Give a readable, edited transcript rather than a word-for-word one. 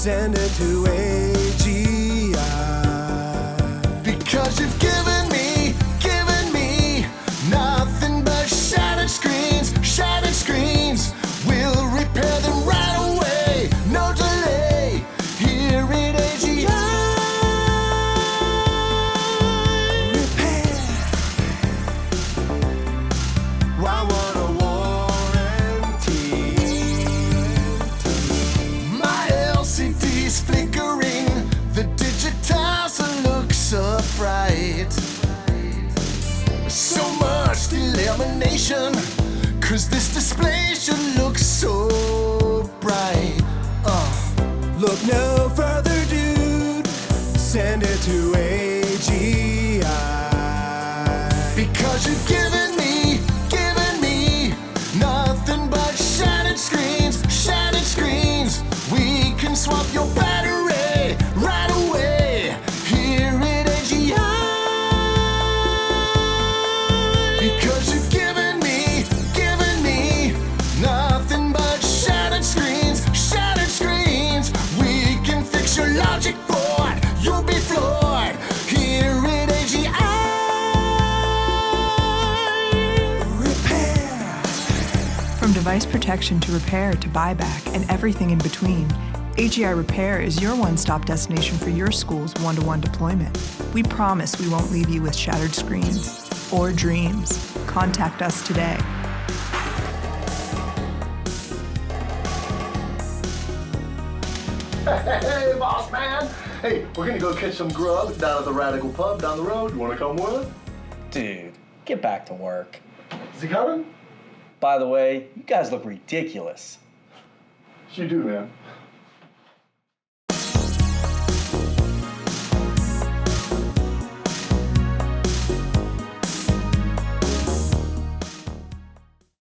send it to AGI. Because you've given me nothing but shattered screens. We'll repair them right away, no delay, here at AGI. Repair. I want a warranty. My LCD's flickering, the digitizer looks upright. So much illumination, 'cause this display should look so bright. Look no further, dude, send it to AGI. Because you've given me nothing but shattered screens. We can swap your battery right away, here at AGI. Because you've given me nothing but shattered screens. We can fix your logic board, you'll be floored, here at AGI. Repair. From device protection to repair to buyback and everything in between, AGI Repair is your one-stop destination for your school's one-to-one deployment. We promise we won't leave you with shattered screens or dreams. Contact us today. Hey, boss man. Hey, we're gonna go catch some grub down at the Radical Pub down the road. You wanna come with? Dude, get back to work. Is he coming? By the way, you guys look ridiculous. You do, man.